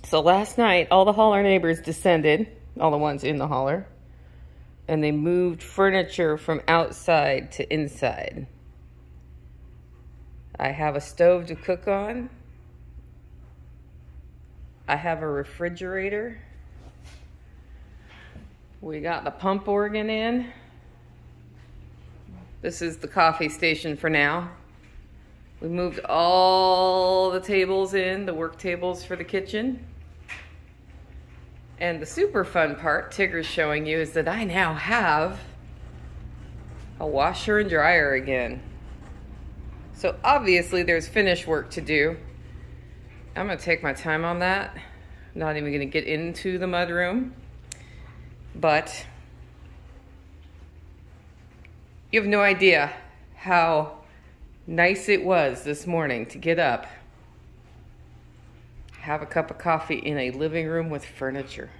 So last night, all the holler neighbors descended, all the ones in the holler, and they moved furniture from outside to inside. I have a stove to cook on. I have a refrigerator. We got the pump organ in. This is the coffee station for now. We moved all the tables in, the work tables for the kitchen. And the super fun part Tigger's showing you is that I now have a washer and dryer again. So obviously there's finish work to do. I'm gonna take my time on that. Not even gonna get into the mudroom. But you have no idea how nice it was this morning to get up, have a cup of coffee in a living room with furniture.